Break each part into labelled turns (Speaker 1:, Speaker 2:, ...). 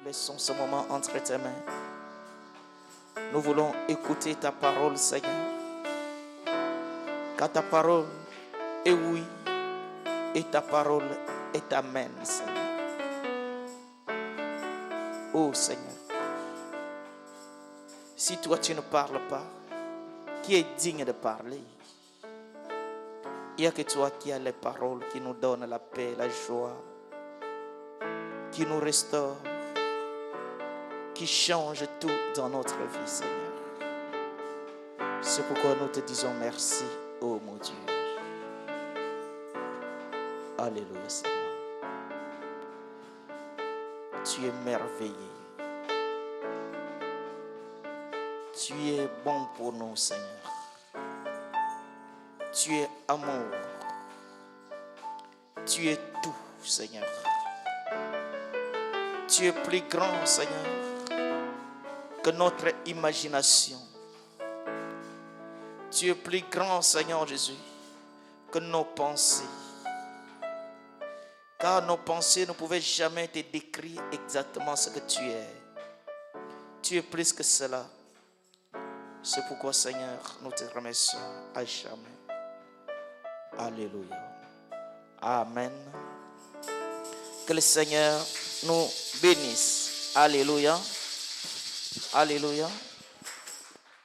Speaker 1: Nous laissons ce moment entre tes mains. Nous voulons écouter ta parole, Seigneur. Car ta parole est oui et ta parole est amen, Seigneur. Oh Seigneur, si toi tu ne parles pas, qui est digne de parler? Il n'y a que toi qui as les paroles qui nous donnent la paix, la joie, qui nous restaure, qui change tout dans notre vie, Seigneur. C'est pourquoi nous te disons merci, oh mon Dieu. Alléluia, Seigneur. Tu es merveilleux. Tu es bon pour nous, Seigneur. Tu es amour. Tu es tout, Seigneur. Tu es plus grand, Seigneur, que notre imagination. Tu es plus grand, Seigneur Jésus, que nos pensées. Car nos pensées ne pouvaient jamais te décrire exactement ce que tu es. Tu es plus que cela. C'est pourquoi, Seigneur, nous te remercions à jamais. Alléluia. Amen. Que le Seigneur nous bénisse. Alléluia. Alléluia.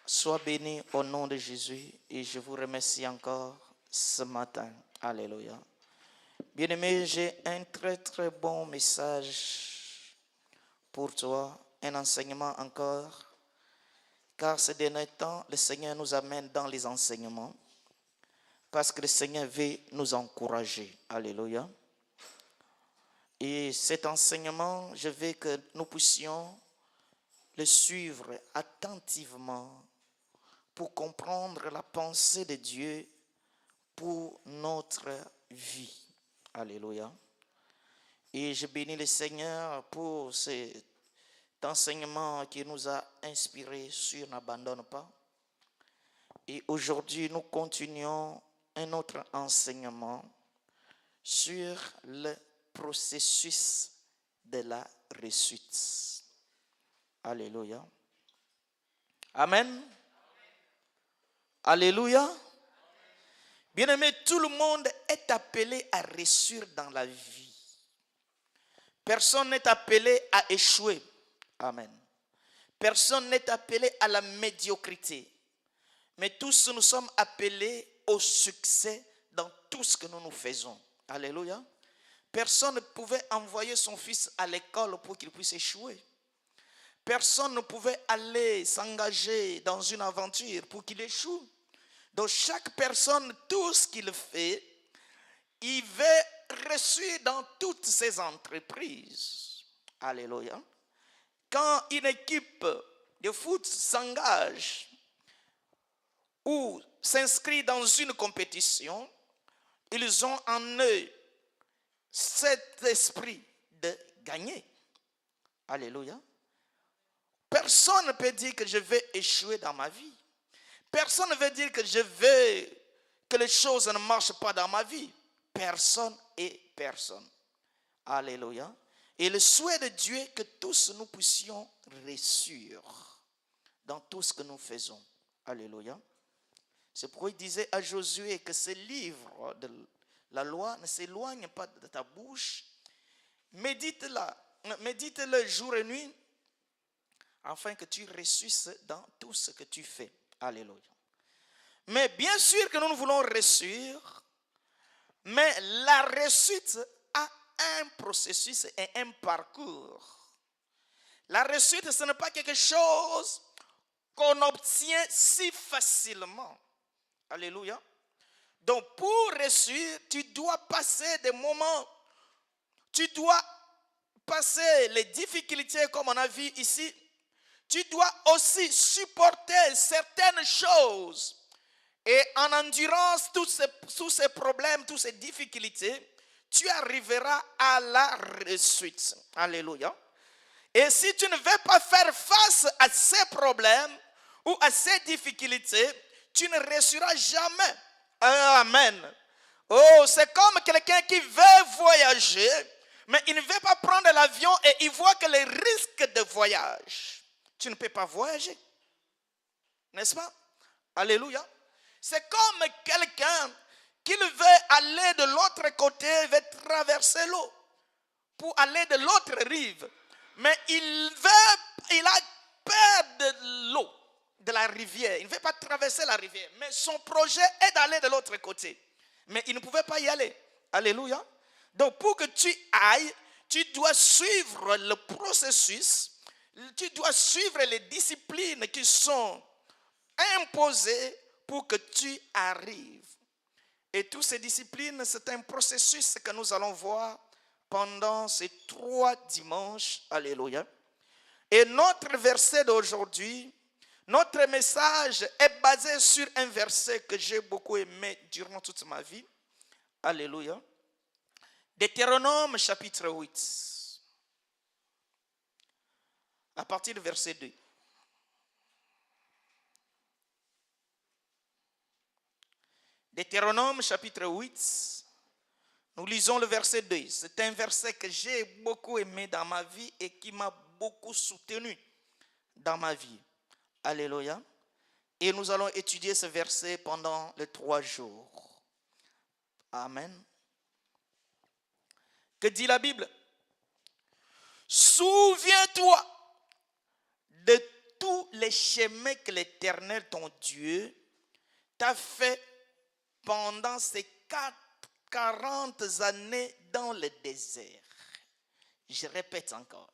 Speaker 1: Sois béni au nom de Jésus. Et je vous remercie encore ce matin. Alléluia. Bien-aimé, j'ai un très très bon message pour toi. Un enseignement encore. Car ces derniers temps, le Seigneur nous amène dans les enseignements. Parce que le Seigneur veut nous encourager. Alléluia. Et cet enseignement, je veux que nous puissions le suivre attentivement pour comprendre la pensée de Dieu pour notre vie. Alléluia. Et je bénis le Seigneur pour cet enseignement qui nous a inspirés sur N'abandonne pas. Et aujourd'hui, nous continuons un autre enseignement sur le processus de la réussite. Alléluia. Amen. Alléluia. Bien-aimé, tout le monde est appelé à réussir dans la vie. Personne n'est appelé à échouer. Amen. Personne n'est appelé à la médiocrité. Mais tous nous sommes appelés au succès dans tout ce que nous faisons. Alléluia. Personne ne pouvait envoyer son fils à l'école pour qu'il puisse échouer. Personne ne pouvait aller s'engager dans une aventure pour qu'il échoue. Donc chaque personne, tout ce qu'il fait, il veut réussir dans toutes ses entreprises. Alléluia. Quand une équipe de foot s'engage ou s'inscrit dans une compétition, ils ont en eux cet esprit de gagner. Alléluia. Personne ne peut dire que je vais échouer dans ma vie. Personne ne veut dire que je veux que les choses ne marchent pas dans ma vie. Personne et personne. Alléluia. Et le souhait de Dieu est que tous nous puissions réussir dans tout ce que nous faisons. Alléluia. C'est pourquoi il disait à Josué que ce livre de la loi ne s'éloigne pas de ta bouche. Médite-le jour et nuit afin que tu réussisses dans tout ce que tu fais. Alléluia. Mais bien sûr que nous voulons réussir, mais la réussite a un processus et un parcours. La réussite, ce n'est pas quelque chose qu'on obtient si facilement. Alléluia. Donc pour réussir, tu dois passer des moments, tu dois passer les difficultés comme on a vu ici. Tu dois aussi supporter certaines choses. Et en endurance tous ces problèmes, toutes ces difficultés, tu arriveras à la réussite. Alléluia. Et si tu ne veux pas faire face à ces problèmes ou à ces difficultés, tu ne réussiras jamais. Amen. Oh, c'est comme quelqu'un qui veut voyager, mais il ne veut pas prendre l'avion et il voit que les risques de voyage, tu ne peux pas voyager. N'est-ce pas? Alléluia. C'est comme quelqu'un qui veut aller de l'autre côté, veut traverser l'eau pour aller de l'autre rive. Mais il a peur de l'eau, de la rivière. Il ne veut pas traverser la rivière. Mais son projet est d'aller de l'autre côté. Mais il ne pouvait pas y aller. Alléluia. Donc pour que tu ailles, tu dois suivre le processus. Tu dois suivre les disciplines qui sont imposées pour que tu arrives. Et toutes ces disciplines, c'est un processus que nous allons voir pendant ces 3 dimanches. Alléluia. Et notre verset d'aujourd'hui, notre message est basé sur un verset que j'ai beaucoup aimé durant toute ma vie. Alléluia. Deutéronome chapitre 8. À partir du verset 2. Deutéronome chapitre 8. Nous lisons le verset 2. C'est un verset que j'ai beaucoup aimé dans ma vie et qui m'a beaucoup soutenu dans ma vie. Alléluia. Et nous allons étudier ce verset pendant les 3 jours. Amen. Que dit la Bible? Souviens-toi de tous les chemins que l'Éternel, ton Dieu, t'a fait pendant ces 40 années dans le désert. Je répète encore.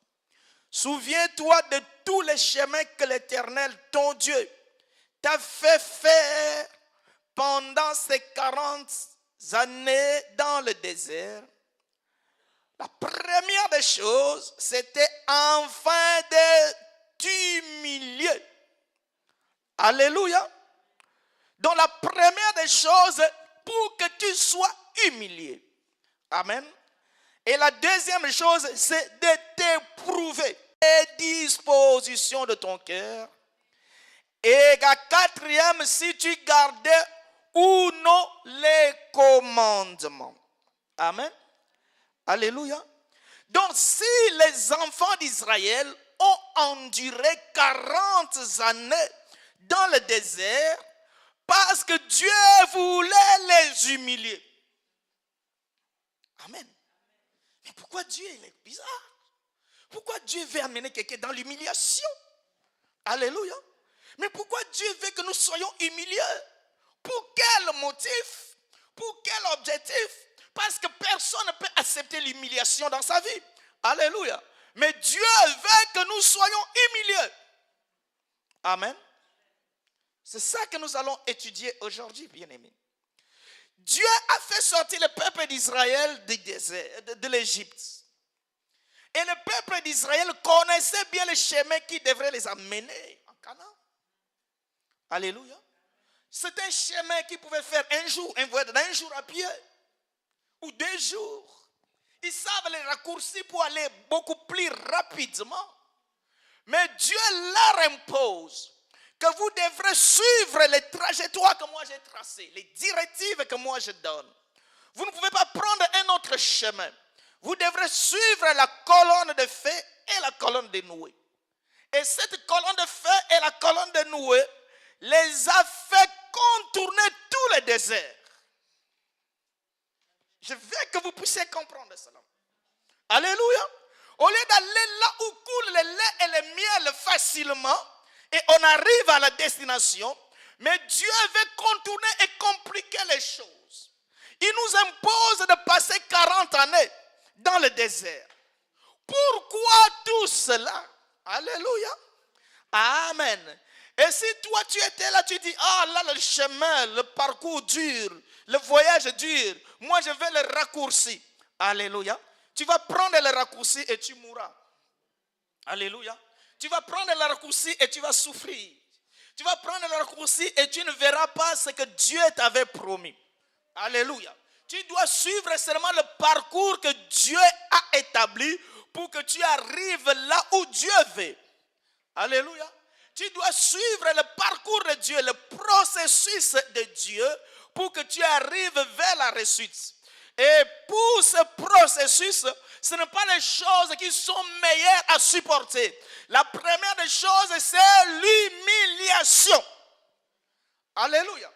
Speaker 1: Souviens-toi de tous les chemins que l'Éternel, ton Dieu, t'a fait faire pendant ces 40 années dans le désert. La première des choses, c'était enfin de t'humilier. Alléluia. Donc la première des choses, pour que tu sois humilié. Amen. Et la deuxième chose, c'est de t'éprouver les dispositions de ton cœur. Et la quatrième, si tu gardais ou non les commandements. Amen. Alléluia. Donc si les enfants d'Israël ont enduré 40 années dans le désert, parce que Dieu voulait les humilier. Amen. Mais pourquoi Dieu est bizarre? Pourquoi Dieu veut amener quelqu'un dans l'humiliation? Alléluia. Mais pourquoi Dieu veut que nous soyons humiliés? Pour quel motif? Pour quel objectif? Parce que personne ne peut accepter l'humiliation dans sa vie. Alléluia. Mais Dieu veut que nous soyons humiliés. Amen. C'est ça que nous allons étudier aujourd'hui, bien-aimés. Dieu a fait sortir le peuple d'Israël du désert, de l'Égypte. Et le peuple d'Israël connaissait bien le chemin qui devrait les amener en Canaan. Alléluia. C'est un chemin qui pouvait faire un jour, un voyage d'un jour à pied, ou 2 jours. Ils savent les raccourcis pour aller beaucoup plus rapidement. Mais Dieu leur impose que vous devrez suivre les trajectoires que moi j'ai tracées, les directives que moi je donne. Vous ne pouvez pas prendre un autre chemin. Vous devrez suivre la colonne de feu et la colonne de nouée. Et cette colonne de feu et la colonne de nouée les a fait contourner tout le désert. Je veux que vous puissiez comprendre cela. Alléluia. Au lieu d'aller là où coule le lait et le miel facilement, et on arrive à la destination, mais Dieu veut contourner et compliquer les choses. Il nous impose de passer 40 années dans le désert. Pourquoi tout cela? Alléluia. Amen. Et si toi tu étais là, tu dis, ah là le chemin, le parcours dur, le voyage dur, moi je vais le raccourcir. Alléluia. Tu vas prendre le raccourci et tu mourras. Alléluia. Tu vas prendre le raccourci et tu vas souffrir. Tu vas prendre le raccourci et tu ne verras pas ce que Dieu t'avait promis. Alléluia. Tu dois suivre seulement le parcours que Dieu a établi pour que tu arrives là où Dieu veut. Alléluia. Tu dois suivre le parcours de Dieu, le processus de Dieu pour que tu arrives vers la réussite. Et pour ce processus, ce n'est pas les choses qui sont meilleures à supporter. La première des choses, c'est l'humiliation. Alléluia.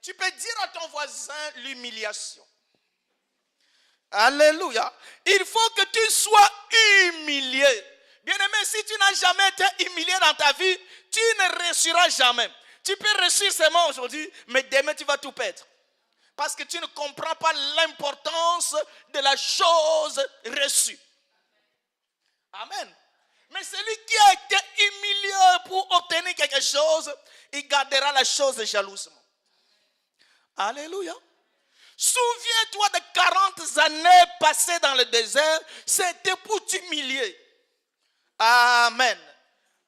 Speaker 1: Tu peux dire à ton voisin l'humiliation. Alléluia. Il faut que tu sois humilié. Bien-aimé, si tu n'as jamais été humilié dans ta vie, tu ne réussiras jamais. Tu peux réussir seulement aujourd'hui, mais demain tu vas tout perdre. Parce que tu ne comprends pas l'importance de la chose reçue. Amen. Mais celui qui a été humilié pour obtenir quelque chose, il gardera la chose jalousement. Alléluia. Souviens-toi de 40 années passées dans le désert, c'était pour t'humilier. Amen.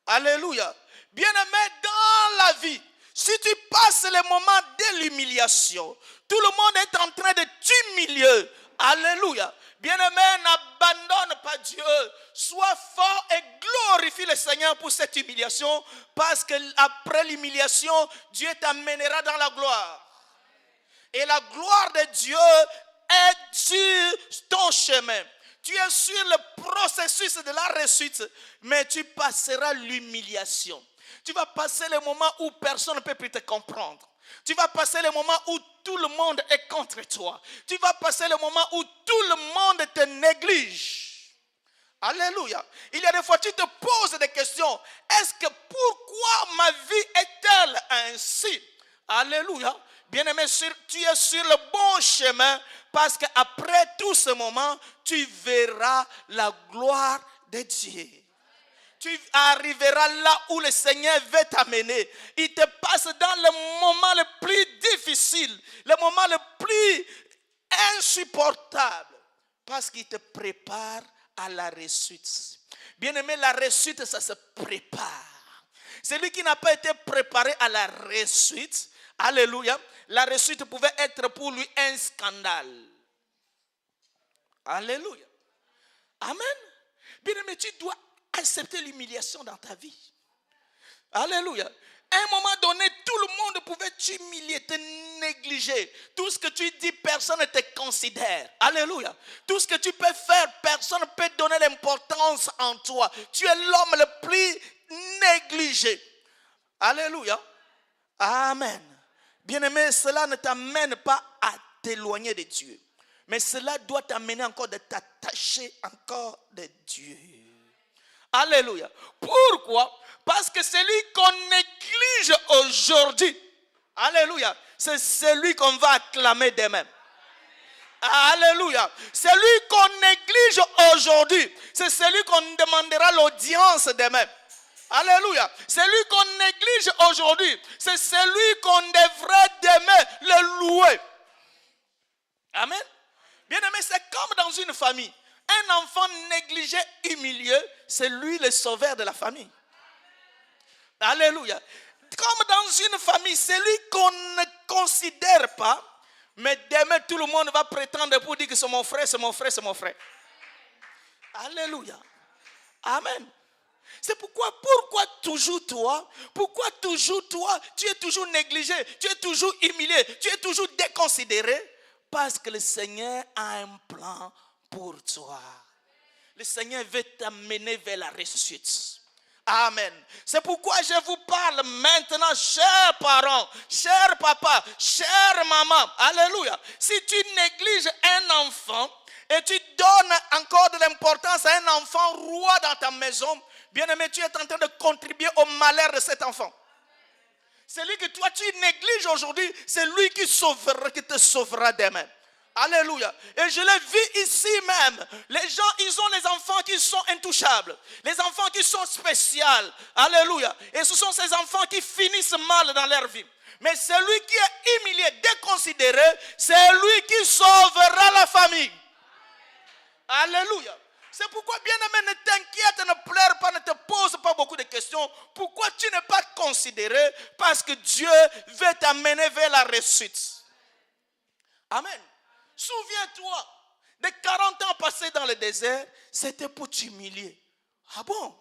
Speaker 1: Alléluia. Bien-aimé, dans la vie, si tu passes les moments de l'humiliation, tout le monde est en train de t'humilier. Alléluia. Bien-aimé, n'abandonne pas Dieu. Sois fort et glorifie le Seigneur pour cette humiliation, parce qu'après l'humiliation, Dieu t'amènera dans la gloire. Et la gloire de Dieu est sur ton chemin. Tu es sur le processus de la réussite, mais tu passeras l'humiliation. Tu vas passer les moments où personne ne peut plus te comprendre. Tu vas passer les moments où tout le monde est contre toi. Tu vas passer les moments où tout le monde te néglige. Alléluia. Il y a des fois, tu te poses des questions. Est-ce que pourquoi ma vie est-elle ainsi? Alléluia. Bien-aimé, tu es sur le bon chemin, parce qu'après tout ce moment, tu verras la gloire de Dieu. Tu arriveras là où le Seigneur veut t'amener. Il te passe dans le moment le plus difficile, le moment le plus insupportable, parce qu'il te prépare à la réussite. Bien-aimé, la réussite, ça se prépare. Celui qui n'a pas été préparé à la réussite, alléluia, la réussite pouvait être pour lui un scandale. Alléluia. Amen. Bien-aimé, tu dois accepter l'humiliation dans ta vie. Alléluia. À un moment donné, tout le monde pouvait t'humilier, te négliger. Tout ce que tu dis, personne ne te considère. Alléluia. Tout ce que tu peux faire, personne ne peut donner l'importance en toi. Tu es l'homme le plus négligé. Alléluia. Amen. Bien-aimé, cela ne t'amène pas à t'éloigner de Dieu. Mais cela doit t'amener encore de t'attacher encore de Dieu. Alléluia. Pourquoi? Parce que celui qu'on néglige aujourd'hui, alléluia, c'est celui qu'on va acclamer demain. Alléluia. Celui qu'on néglige aujourd'hui, c'est celui qu'on demandera l'audience demain. Alléluia. Celui qu'on néglige aujourd'hui, c'est celui qu'on devrait demain le louer. Amen. Bien aimé, c'est comme dans une famille. Un enfant négligé, humilié, c'est lui le sauveur de la famille. Alléluia. Comme dans une famille, celui qu'on ne considère pas, mais demain tout le monde va prétendre pour dire que c'est mon frère, c'est mon frère, c'est mon frère. Alléluia. Amen. C'est pourquoi toujours toi, tu es toujours négligé, tu es toujours humilié, tu es toujours déconsidéré, parce que le Seigneur a un plan pour toi. Le Seigneur veut t'amener vers la réussite. Amen. C'est pourquoi je vous parle maintenant, chers parents, chers papas, chers mamans. Alléluia. Si tu négliges un enfant et tu donnes encore de l'importance à un enfant roi dans ta maison, bien-aimé, tu es en train de contribuer au malheur de cet enfant. Celui que toi tu négliges aujourd'hui, c'est lui qui te sauvera demain. Alléluia. Et je l'ai vu ici même. Les gens, ils ont les enfants qui sont intouchables. Les enfants qui sont spéciaux. Alléluia. Et ce sont ces enfants qui finissent mal dans leur vie. Mais celui qui est humilié, déconsidéré, c'est lui qui sauvera la famille. Alléluia. C'est pourquoi, bien-aimé, ne t'inquiète, ne pleure pas, ne te pose pas beaucoup de questions. Pourquoi tu n'es pas considéré? Parce que Dieu veut t'amener vers la réussite. Amen. Souviens-toi, de 40 ans passés dans le désert, c'était pour t'humilier. Ah bon?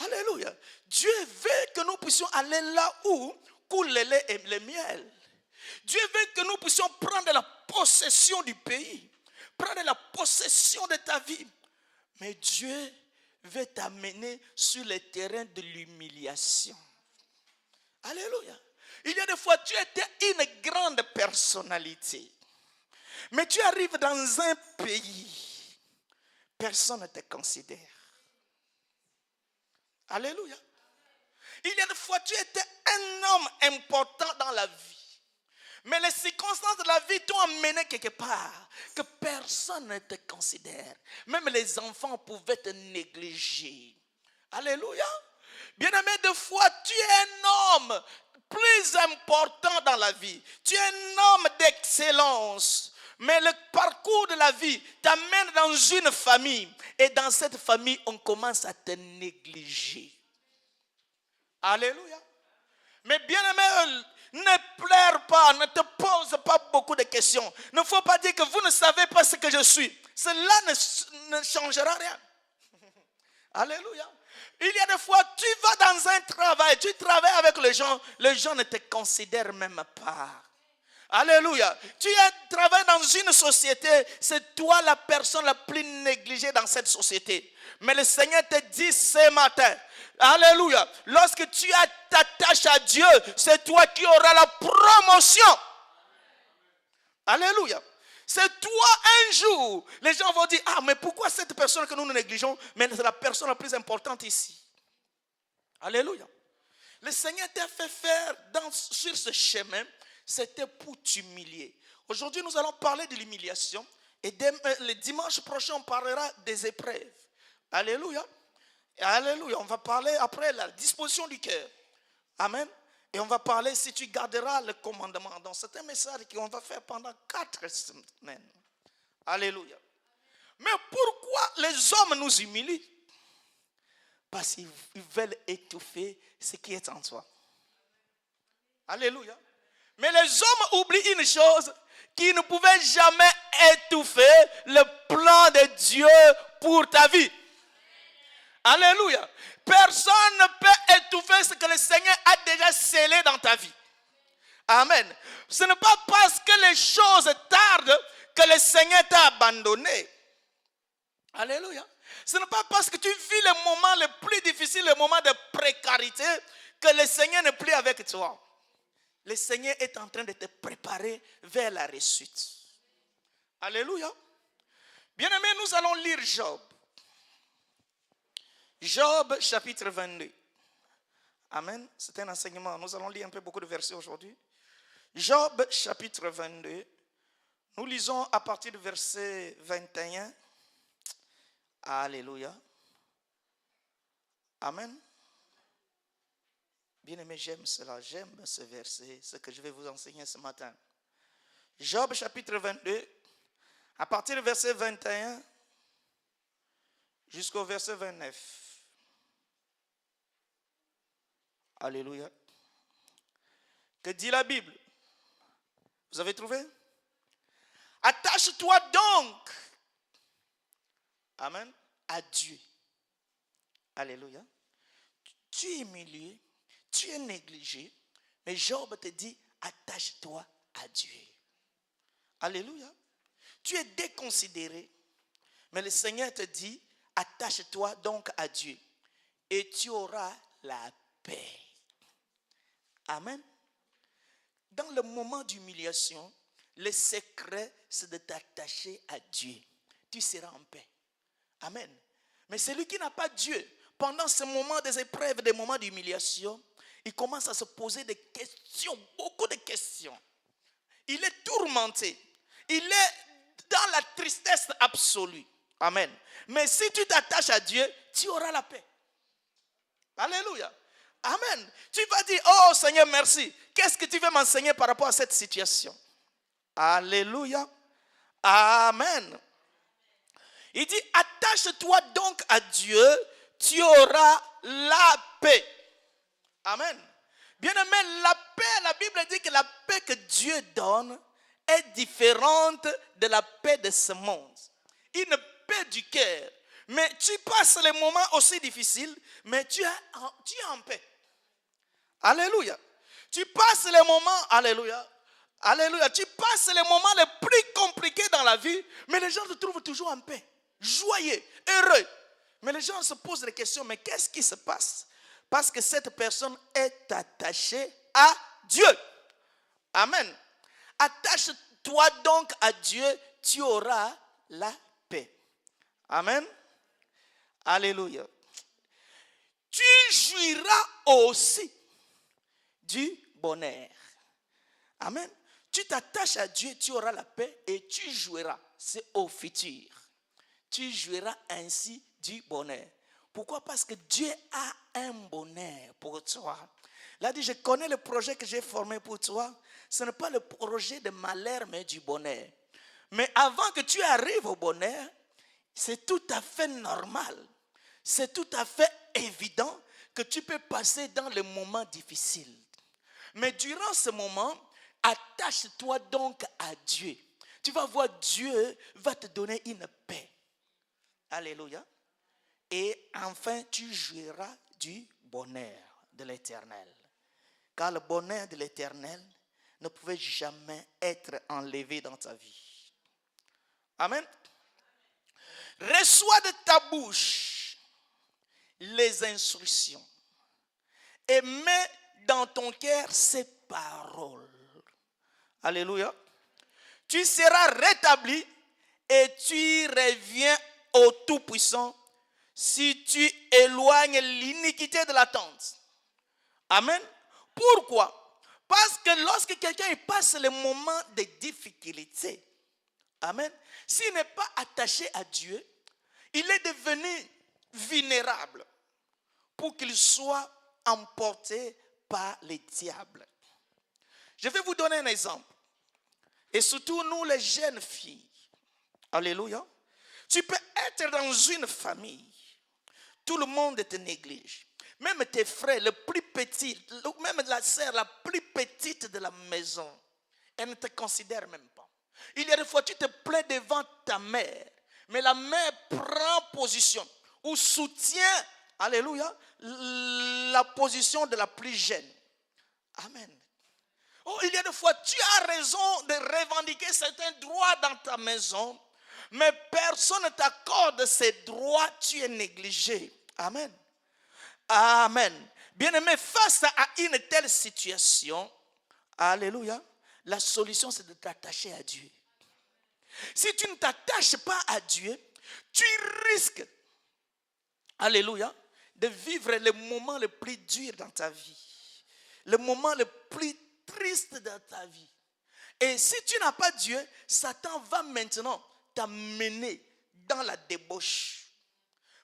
Speaker 1: Alléluia. Dieu veut que nous puissions aller là où coule le lait et le miel. Dieu veut que nous puissions prendre la possession du pays. Prendre la possession de ta vie. Mais Dieu veut t'amener sur le terrain de l'humiliation. Alléluia. Il y a des fois, tu étais une grande personnalité. Mais tu arrives dans un pays, personne ne te considère. Alléluia. Il y a des fois, tu étais un homme important dans la vie. Mais les circonstances de la vie t'ont amené quelque part que personne ne te considère. Même les enfants pouvaient te négliger. Alléluia. Bien-aimé, des fois, tu es un homme plus important dans la vie. Tu es un homme d'excellence. Mais le parcours de la vie t'amène dans une famille. Et dans cette famille, on commence à te négliger. Alléluia. Mais bien-aimé, ne pleure pas, ne te pose pas beaucoup de questions. Il ne faut pas dire que vous ne savez pas ce que je suis. Cela ne changera rien. Alléluia. Il y a des fois, tu vas dans un travail, tu travailles avec les gens ne te considèrent même pas. Alléluia. Tu travailles dans une société, c'est toi la personne la plus négligée dans cette société. Mais le Seigneur te dit ce matin, alléluia, lorsque tu t'attaches à Dieu, c'est toi qui auras la promotion. Alléluia. C'est toi un jour, les gens vont dire, ah mais pourquoi cette personne que nous négligeons, mais c'est la personne la plus importante ici. Alléluia. Le Seigneur t'a fait faire sur ce chemin, c'était pour t'humilier. Aujourd'hui, nous allons parler de l'humiliation. Et le dimanche prochain, on parlera des épreuves. Alléluia. Alléluia. On va parler après la disposition du cœur. Amen. Et on va parler si tu garderas le commandement. Donc, c'est un message qu'on va faire pendant 4 semaines. Alléluia. Mais pourquoi les hommes nous humilient? Parce qu'ils veulent étouffer ce qui est en toi. Alléluia. Mais les hommes oublient une chose, qu'ils ne pouvaient jamais étouffer le plan de Dieu pour ta vie. Alléluia. Personne ne peut étouffer ce que le Seigneur a déjà scellé dans ta vie. Amen. Ce n'est pas parce que les choses tardent que le Seigneur t'a abandonné. Alléluia. Ce n'est pas parce que tu vis le moment le plus difficile, le moment de précarité, que le Seigneur n'est plus avec toi. Le Seigneur est en train de te préparer vers la réussite. Alléluia. Bien-aimés, nous allons lire Job. Job chapitre 22. Amen. C'est un enseignement. Nous allons lire un peu beaucoup de versets aujourd'hui. Job chapitre 22. Nous lisons à partir du verset 21. Alléluia. Amen. Bien-aimé, j'aime cela, j'aime ce verset, ce que je vais vous enseigner ce matin. Job chapitre 22, à partir du verset 21 jusqu'au verset 29. Alléluia. Que dit la Bible? Vous avez trouvé? Attache-toi donc, amen, à Dieu. Alléluia. Tu es humilié. Tu es négligé, mais Job te dit, attache-toi à Dieu. Alléluia. Tu es déconsidéré, mais le Seigneur te dit, attache-toi donc à Dieu et tu auras la paix. Amen. Dans le moment d'humiliation, le secret, c'est de t'attacher à Dieu. Tu seras en paix. Amen. Mais celui qui n'a pas Dieu, pendant ce moment des épreuves, des moments d'humiliation, il commence à se poser des questions, beaucoup de questions. Il est tourmenté. Il est dans la tristesse absolue. Amen. Mais si tu t'attaches à Dieu, tu auras la paix. Alléluia. Amen. Tu vas dire, oh Seigneur, merci. Qu'est-ce que tu veux m'enseigner par rapport à cette situation? Alléluia. Amen. Il dit, attache-toi donc à Dieu, tu auras la paix. Amen. Bien-aimé, la paix, la Bible dit que la paix que Dieu donne est différente de la paix de ce monde. Une paix du cœur. Mais tu passes les moments aussi difficiles, mais tu es en paix. Alléluia. Tu passes les moments, alléluia. Alléluia. Tu passes les moments les plus compliqués dans la vie, mais les gens te trouvent toujours en paix. joyeux, heureux. Mais les gens se posent des questions, mais qu'est-ce qui se passe? Parce que cette personne est attachée à Dieu. Amen. Attache-toi donc à Dieu, tu auras la paix. Amen. Alléluia. Tu jouiras aussi du bonheur. Amen. Tu t'attaches à Dieu, tu auras la paix et tu jouiras. C'est au futur. Tu jouiras ainsi du bonheur. Pourquoi? Parce que Dieu a un bonheur pour toi. Il a dit, je connais le projet que j'ai formé pour toi. Ce n'est pas le projet de malheur, mais du bonheur. Mais avant que tu arrives au bonheur, c'est tout à fait normal. C'est tout à fait évident que tu peux passer dans les moments difficiles. Mais durant ce moment, attache-toi donc à Dieu. Tu vas voir, Dieu va te donner une paix. Alléluia. Et enfin, tu jouiras du bonheur de l'Éternel. Car le bonheur de l'Éternel ne pouvait jamais être enlevé dans ta vie. Amen. Reçois de ta bouche les instructions et mets dans ton cœur ces paroles. Alléluia. Tu seras rétabli et tu reviens au Tout-Puissant si tu éloignes l'iniquité de la tente. Amen. Pourquoi? Parce que lorsque quelqu'un passe les moments de difficulté, amen, s'il n'est pas attaché à Dieu, il est devenu vulnérable pour qu'il soit emporté par les diables. Je vais vous donner un exemple. Et surtout nous les jeunes filles. Alléluia. Tu peux être dans une famille. Tout le monde te néglige. Même tes frères, le plus petit, même la sœur la plus petite de la maison, elle ne te considère même pas. Il y a des fois, tu te plains devant ta mère, mais la mère prend position ou soutient, alléluia, la position de la plus jeune. Amen. Oh, il y a des fois, tu as raison de revendiquer certains droits dans ta maison, mais personne ne t'accorde ces droits, tu es négligé. Amen. Amen. Bien-aimé, face à une telle situation, alléluia, la solution c'est de t'attacher à Dieu. Si tu ne t'attaches pas à Dieu, tu risques, alléluia, de vivre le moment le plus dur dans ta vie, le moment le plus triste dans ta vie. Et si tu n'as pas Dieu, Satan va maintenant t'amener dans la débauche.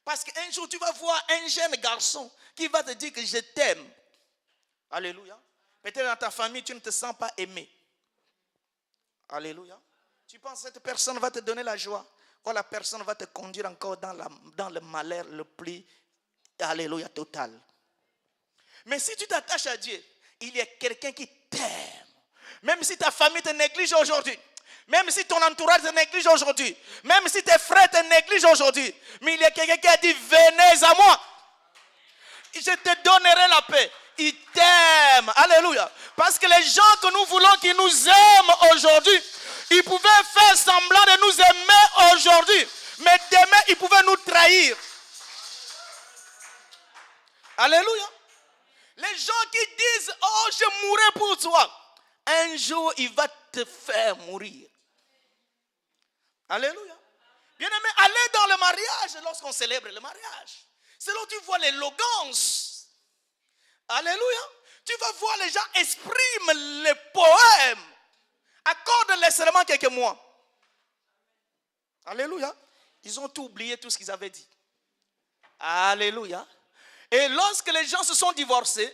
Speaker 1: Parce qu'un jour, tu vas voir un jeune garçon qui va te dire que je t'aime. Alléluia. Peut-être dans ta famille, tu ne te sens pas aimé. Alléluia. Tu penses que cette personne va te donner la joie. Ou la personne va te conduire encore dans le malheur le plus, alléluia, total. Mais si tu t'attaches à Dieu, il y a quelqu'un qui t'aime. Même si ta famille te néglige aujourd'hui. Même si ton entourage te néglige aujourd'hui. Même si tes frères te négligent aujourd'hui. Mais il y a quelqu'un qui a dit, venez à moi. Je te donnerai la paix. Il t'aime. Alléluia. Parce que les gens que nous voulons qui nous aiment aujourd'hui, ils pouvaient faire semblant de nous aimer aujourd'hui. Mais demain, ils pouvaient nous trahir. Alléluia. Les gens qui disent, oh, je mourrai pour toi. Un jour, il va te faire mourir. Alléluia. Bien-aimé, allez dans le mariage lorsqu'on célèbre le mariage. C'est là où tu vois l'élégance. Alléluia. Tu vas voir les gens expriment les poèmes. Accorde-les seulement quelques mois. Alléluia. Ils ont tout oublié, tout ce qu'ils avaient dit. Alléluia. Et lorsque les gens se sont divorcés,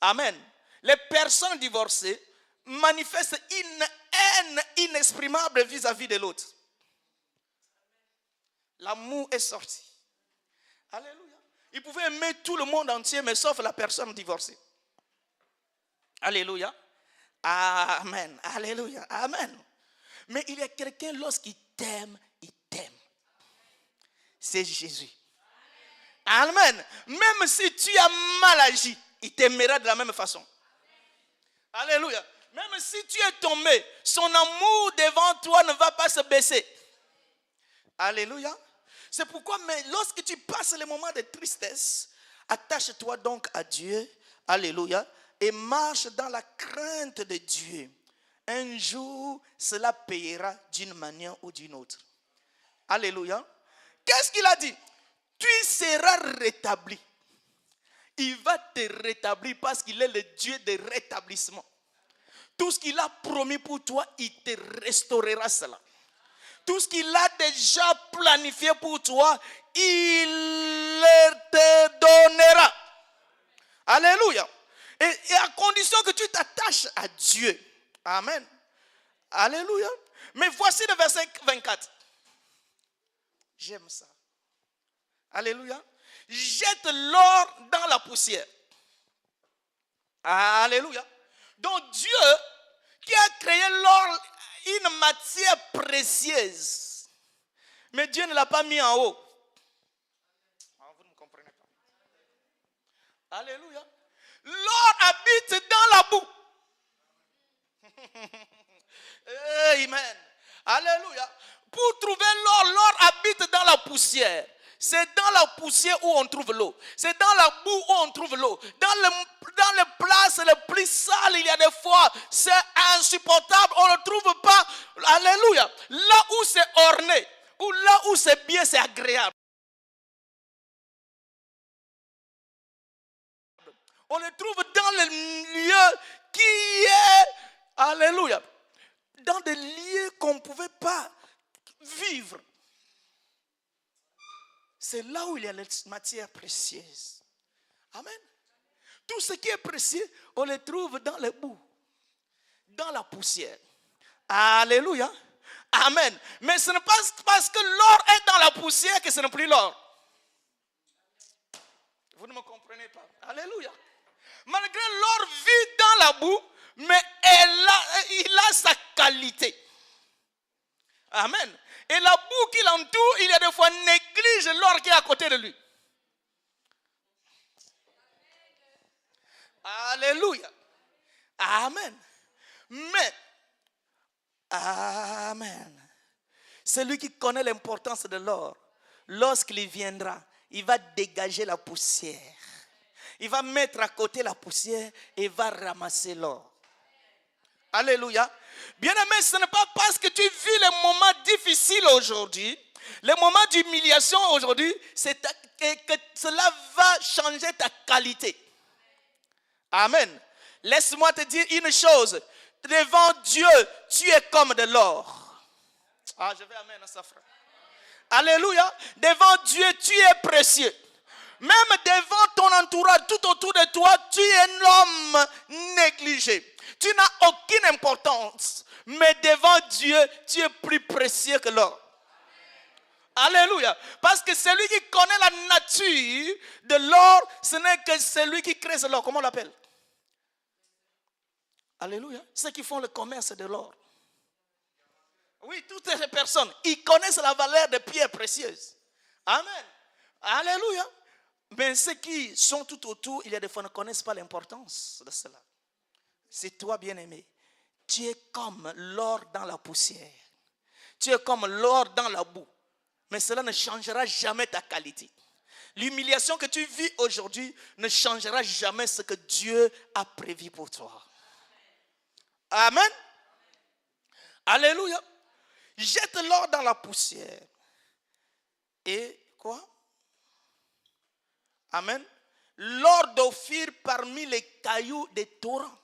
Speaker 1: amen, les personnes divorcées manifestent une haine inexprimable vis-à-vis de l'autre. L'amour est sorti. Alléluia. Ils pouvaient aimer tout le monde entier, mais sauf la personne divorcée. Alléluia. Amen. Alléluia. Amen. Mais il y a quelqu'un, lorsqu'il t'aime, il t'aime. C'est Jésus. Amen. Même si tu as mal agi, il t'aimera de la même façon. Alléluia. Même si tu es tombé, son amour devant toi ne va pas se baisser. Alléluia. C'est pourquoi, mais lorsque tu passes les moments de tristesse, attache-toi donc à Dieu. Alléluia. Et marche dans la crainte de Dieu. Un jour, cela payera d'une manière ou d'une autre. Alléluia. Qu'est-ce qu'il a dit? Tu seras rétabli. Il va te rétablir parce qu'il est le Dieu de rétablissement. Tout ce qu'il a promis pour toi, il te restaurera cela. Tout ce qu'il a déjà planifié pour toi, il te donnera. Alléluia. Et à condition que tu t'attaches à Dieu. Amen. Alléluia. Mais voici le verset 24. J'aime ça. Alléluia. Jette l'or dans la poussière. Alléluia. Donc Dieu qui a créé l'or, une matière précieuse. Mais Dieu ne l'a pas mis en haut. Vous ne me comprenez pas. Alléluia. L'or habite dans la boue. Amen. Alléluia. Pour trouver l'or, l'or habite dans la poussière. C'est dans la poussière où on trouve l'eau. C'est dans la boue où on trouve l'eau. Dans les places les plus sales, il y a des fois, c'est insupportable. On ne trouve pas. Alléluia. Là où c'est orné, ou là où c'est bien, c'est agréable. On le trouve dans le lieu qui est, alléluia, dans des lieux qu'on ne pouvait pas vivre. C'est là où il y a les matières précieuses. Amen. Tout ce qui est précieux, on le trouve dans les boues, dans la poussière. Alléluia. Amen. Mais ce n'est pas parce que l'or est dans la poussière que ce n'est plus l'or. Vous ne me comprenez pas. Alléluia. Malgré l'or vit dans la boue, mais il a sa qualité. Amen. Et la boue qui l'entoure, il y a des fois néglige l'or qui est à côté de lui. Alléluia. Amen. Mais, amen. Celui qui connaît l'importance de l'or, lorsqu'il viendra, il va dégager la poussière. Il va mettre à côté la poussière et va ramasser l'or. Alléluia. Bien-aimé, ce n'est pas parce que tu vis les moments difficiles aujourd'hui, les moments d'humiliation aujourd'hui, que cela va changer ta qualité. Amen. Laisse-moi te dire une chose. Devant Dieu, tu es comme de l'or. Ah, je vais amen à ça, frère. Alléluia. Devant Dieu, tu es précieux. Même devant ton entourage, tout autour de toi, tu es un homme négligé. Tu n'as aucune importance. Mais devant Dieu, tu es plus précieux que l'or. Alléluia. Parce que celui qui connaît la nature de l'or, ce n'est que celui qui crée l'or. Comment on l'appelle? Alléluia. Ceux qui font le commerce de l'or. Oui, toutes ces personnes, ils connaissent la valeur des pierres précieuses. Amen. Alléluia. Mais ceux qui sont tout autour, il y a des fois ne connaissent pas l'importance de cela. C'est toi, bien-aimé. Tu es comme l'or dans la poussière. Tu es comme l'or dans la boue. Mais cela ne changera jamais ta qualité. L'humiliation que tu vis aujourd'hui ne changera jamais ce que Dieu a prévu pour toi. Amen. Alléluia. Jette l'or dans la poussière. Et quoi? Amen. L'or d'Ophir parmi les cailloux des torrents.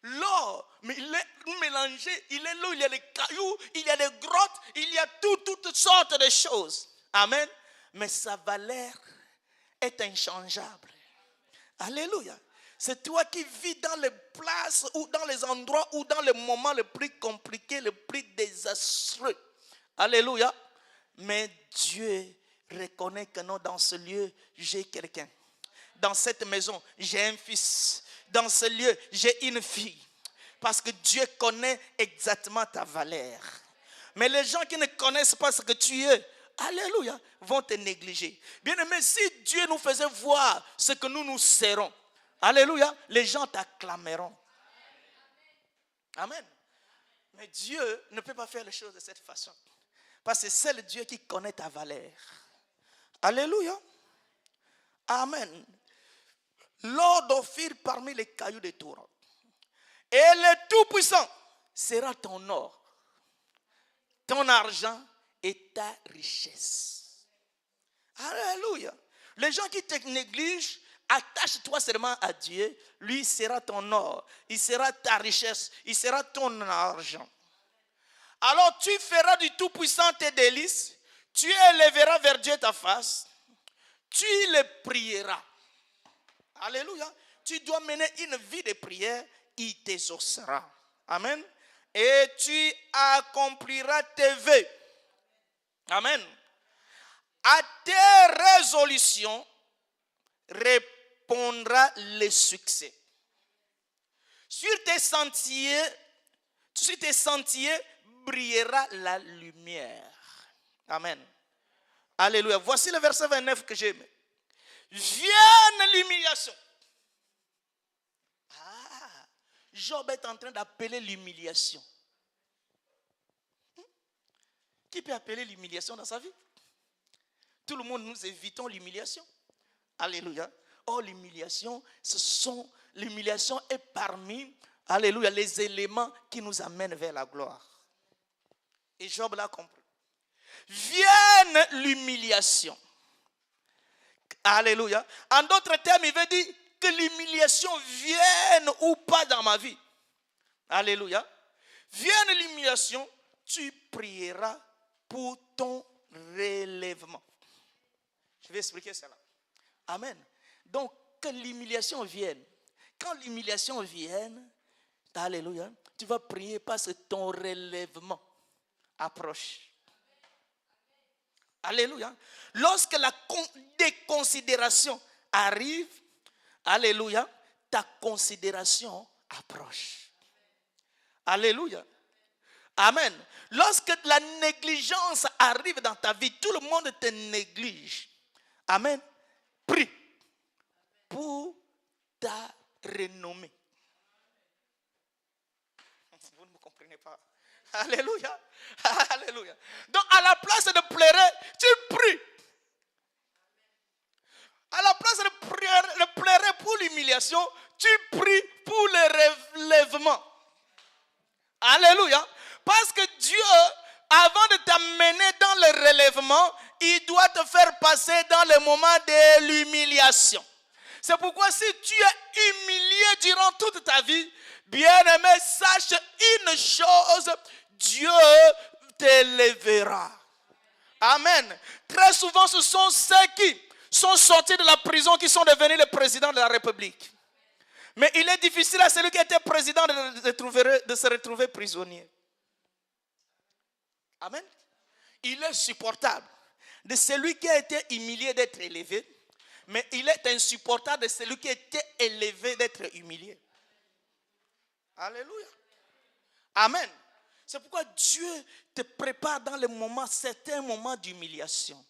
Speaker 1: L'or, mais il est mélangé. Il est là où il y a des cailloux, il y a des grottes, il y a toutes sortes de choses. Amen. Mais sa valeur est inchangeable. Alléluia. C'est toi qui vis dans les places ou dans les endroits ou dans les moments les plus compliqués, les plus désastreux. Alléluia. Mais Dieu reconnaît que non, dans ce lieu, j'ai quelqu'un. Dans cette maison, j'ai un fils. Dans ce lieu, j'ai une fille. Parce que Dieu connaît exactement ta valeur. Mais les gens qui ne connaissent pas ce que tu es, alléluia, vont te négliger. Bien aimé, si Dieu nous faisait voir ce que nous serons, alléluia, les gens t'acclameront. Amen. Mais Dieu ne peut pas faire les choses de cette façon. Parce que c'est le Dieu qui connaît ta valeur. Alléluia. Amen. L'or d'Ophir parmi les cailloux de Tour. Et le Tout-Puissant sera ton or, ton argent et ta richesse. Alléluia. Les gens qui te négligent, attache-toi seulement à Dieu. Lui sera ton or, il sera ta richesse, il sera ton argent. Alors tu feras du Tout-Puissant tes délices, tu élèveras vers Dieu ta face, tu le prieras. Alléluia. Tu dois mener une vie de prière, il t'exaucera. Amen. Et tu accompliras tes vœux. Amen. À tes résolutions répondra le succès. Sur tes sentiers brillera la lumière. Amen. Alléluia. Voici le verset 29 que j'aime. Vienne l'humiliation. Job est en train d'appeler l'humiliation. Qui peut appeler l'humiliation dans sa vie? Tout le monde, nous évitons l'humiliation. Alléluia. Oh, l'humiliation est parmi, alléluia, les éléments qui nous amènent vers la gloire. Et Job l'a compris. Vienne l'humiliation. Alléluia. En d'autres termes, il veut dire que l'humiliation vienne ou pas dans ma vie. Alléluia. Vienne l'humiliation, tu prieras pour ton relèvement. Je vais expliquer cela. Amen. Donc, que l'humiliation vienne. Quand l'humiliation vienne, alléluia, tu vas prier parce que ton relèvement approche. Alléluia. Lorsque la déconsidération arrive, alléluia, ta considération approche. Alléluia. Amen. Lorsque la négligence arrive dans ta vie, tout le monde te néglige. Amen. Prie pour ta renommée. Vous ne me comprenez pas. Alléluia. Alléluia. Donc à la place de pleurer, tu pries. À la place de pleurer pour l'humiliation, tu pries pour le relèvement. Alléluia. Parce que Dieu, avant de t'amener dans le relèvement, il doit te faire passer dans le moment de l'humiliation. C'est pourquoi si tu es humilié durant toute ta vie, bien-aimé, sache une chose, Dieu t'élèvera. Amen. Très souvent, ce sont ceux qui sont sortis de la prison qui sont devenus le président de la République. Mais il est difficile à celui qui était président de se retrouver prisonnier. Amen. Il est supportable de celui qui a été humilié d'être élevé, mais il est insupportable de celui qui a été élevé d'être humilié. Alléluia. Amen. C'est pourquoi Dieu te prépare dans les moments, certains moments d'humiliation.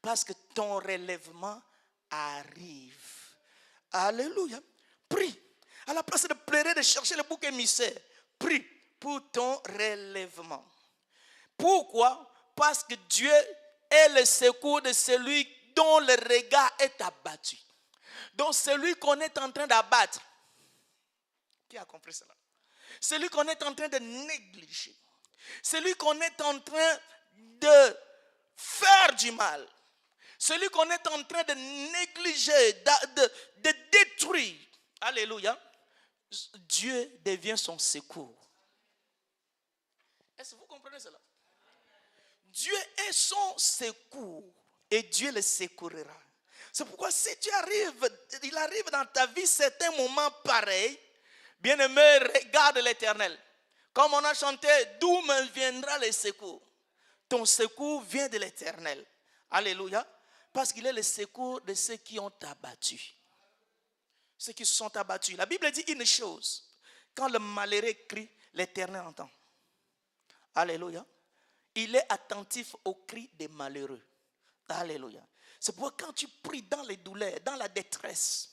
Speaker 1: Parce que ton relèvement arrive. Alléluia. Prie. À la place de pleurer, de chercher le bouc émissaire, prie pour ton relèvement. Pourquoi? Parce que Dieu est le secours de celui dont le regard est abattu. Donc celui qu'on est en train d'abattre. Qui a compris cela? Celui qu'on est en train de négliger. Celui qu'on est en train de faire du mal. Celui qu'on est en train de négliger, de détruire. Alléluia. Dieu devient son secours. Est-ce que vous comprenez cela? Dieu est son secours et Dieu le secourira. C'est pourquoi si il arrive dans ta vie certains moments pareils, bien-aimé, regarde l'Éternel. Comme on a chanté, d'où me viendra le secours? Ton secours vient de l'Éternel. Alléluia. Parce qu'il est le secours de ceux qui ont abattu. Ceux qui se sont abattus. La Bible dit une chose. Quand le malheureux crie, l'Éternel entend. Alléluia. Il est attentif aux cris des malheureux. Alléluia. C'est pourquoi quand tu pries dans les douleurs, dans la détresse,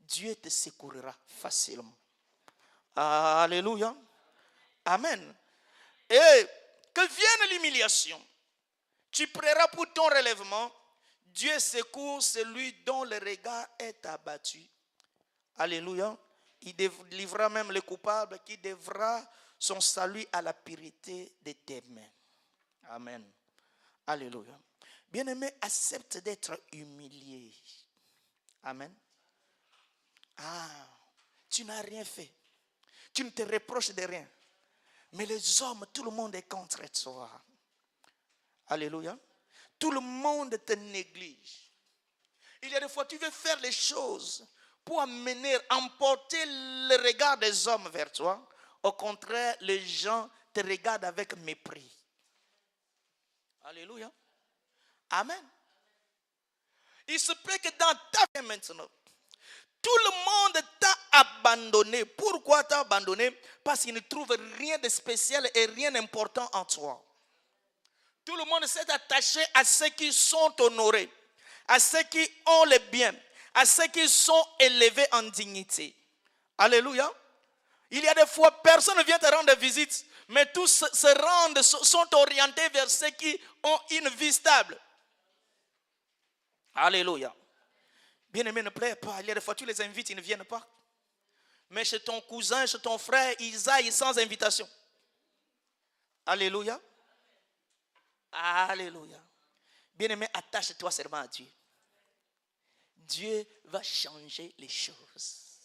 Speaker 1: Dieu te secourira facilement. Alléluia. Amen. Et que vienne l'humiliation. Tu prieras pour ton relèvement. Dieu secourt celui dont le regard est abattu. Alléluia. Il délivrera même le coupable qui devra son salut à la pureté de tes mains. Amen. Alléluia. Bien-aimé, accepte d'être humilié. Amen. Tu n'as rien fait. Tu ne te reproches de rien. Mais les hommes, tout le monde est contre toi. Alléluia. Tout le monde te néglige. Il y a des fois, tu veux faire les choses pour emporter le regard des hommes vers toi. Au contraire, les gens te regardent avec mépris. Alléluia. Amen. Il se peut que dans ta vie maintenant, tout le monde t'a abandonné. Pourquoi t'a abandonné? Parce qu'il ne trouve rien de spécial et rien d'important en toi. Tout le monde s'est attaché à ceux qui sont honorés, à ceux qui ont le bien, à ceux qui sont élevés en dignité. Alléluia. Il y a des fois, personne ne vient te rendre visite, mais tous sont orientés vers ceux qui ont une vie stable. Alléluia. Bien-aimé, ne pleure pas. Il y a des fois, tu les invites, ils ne viennent pas. Mais chez ton cousin, chez ton frère, ils aillent sans invitation. Alléluia. Alléluia. Bien-aimé, attache-toi seulement à Dieu. Dieu va changer les choses.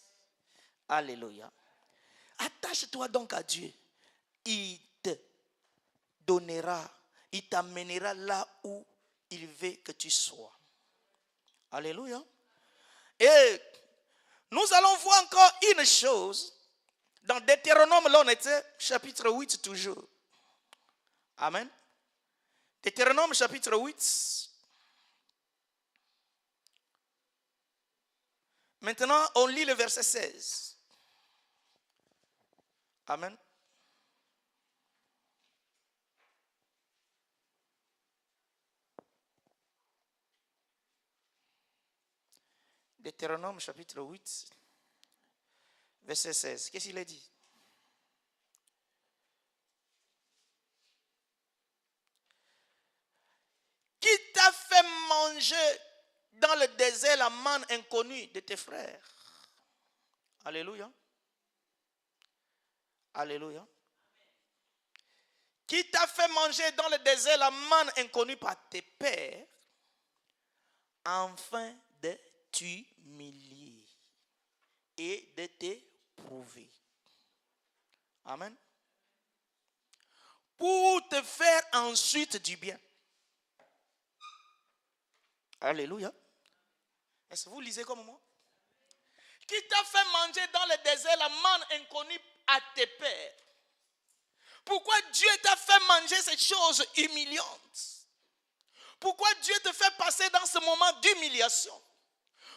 Speaker 1: Alléluia. Attache-toi donc à Dieu. Il te donnera, il t'amènera là où il veut que tu sois. Alléluia. Et nous allons voir encore une chose. Dans Deutéronome, là on était, chapitre 8 toujours. Amen. Deutéronome, chapitre 8. Maintenant, on lit le verset 16. Amen. Deutéronome chapitre 8, verset 16. Qu'est-ce qu'il a dit? Qui t'a fait manger dans le désert la manne inconnue de tes frères? Alléluia. Alléluia. Qui t'a fait manger dans le désert la manne inconnue par tes pères, afin de t'humilier et de t'éprouver. Amen. Pour te faire ensuite du bien. Alléluia. Est-ce que vous lisez comme moi? Qui t'a fait manger dans le désert la manne inconnue à tes pères? Pourquoi Dieu t'a fait manger ces choses humiliantes? Pourquoi Dieu te fait passer dans ce moment d'humiliation?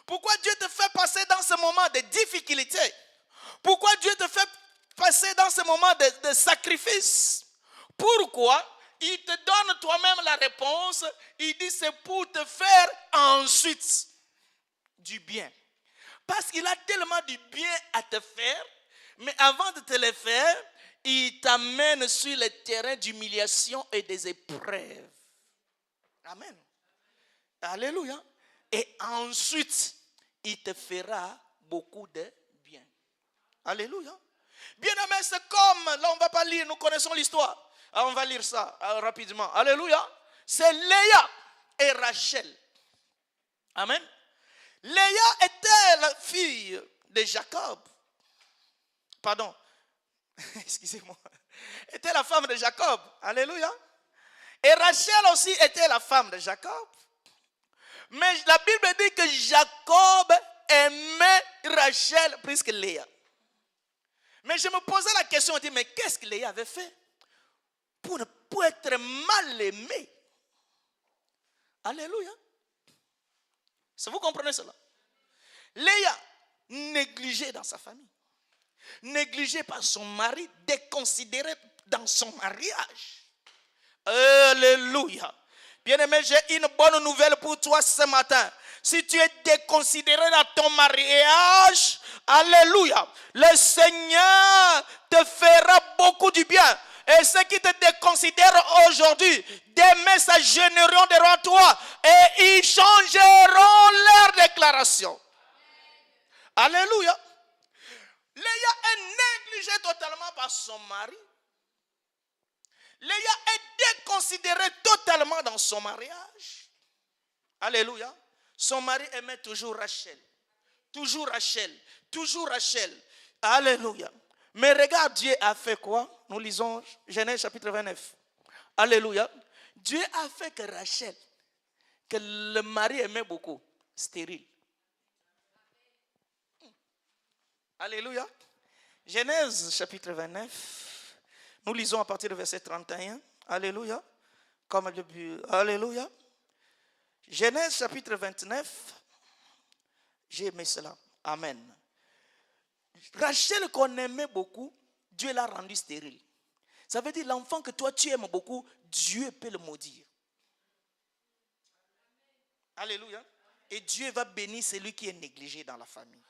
Speaker 1: Pourquoi Dieu te fait passer dans ce moment de difficulté? Pourquoi Dieu te fait passer dans ce moment de sacrifice? Pourquoi? Il te donne toi-même la réponse. Il dit c'est pour te faire ensuite du bien. Parce qu'il a tellement du bien à te faire. Mais avant de te le faire, il t'amène sur le terrain d'humiliation et des épreuves. Amen. Alléluia. Et ensuite, il te fera beaucoup de bien. Alléluia. Bien aimé, c'est comme, là on ne va pas lire, nous connaissons l'histoire. Alors on va lire ça rapidement. Alléluia. C'est Léa et Rachel. Amen. Léa était la fille de Jacob. Pardon. Excusez-moi. Était la femme de Jacob. Alléluia. Et Rachel aussi était la femme de Jacob. Mais la Bible dit que Jacob aimait Rachel plus que Léa. Mais je me posais la question, je me dis, mais qu'est-ce que Léa avait fait pour être mal aimée? Alléluia. Si vous comprenez cela. Léa, négligée dans sa famille, négligée par son mari, déconsidérée dans son mariage. Alléluia. Bien-aimé, j'ai une bonne nouvelle pour toi ce matin. Si tu es déconsidéré dans ton mariage, alléluia, le Seigneur te fera beaucoup du bien. Et ceux qui te déconsidèrent aujourd'hui, demain s'agenouilleront devant toi et ils changeront leur déclaration. Alléluia. Léa est négligée totalement par son mari. Léa est déconsidérée totalement dans son mariage. Alléluia. Son mari aimait toujours Rachel. Toujours Rachel. Toujours Rachel. Alléluia. Mais regarde, Dieu a fait quoi? Nous lisons Genèse chapitre 29. Alléluia. Dieu a fait que Rachel, que le mari aimait beaucoup, stérile. Alléluia. Genèse chapitre 29. Nous lisons à partir du verset 31. Alléluia. Comme le début. Alléluia. Genèse chapitre 29. J'ai aimé cela. Amen. Rachel qu'on aimait beaucoup, Dieu l'a rendu stérile. Ça veut dire l'enfant que toi tu aimes beaucoup, Dieu peut le maudire. Alléluia. Et Dieu va bénir celui qui est négligé dans la famille.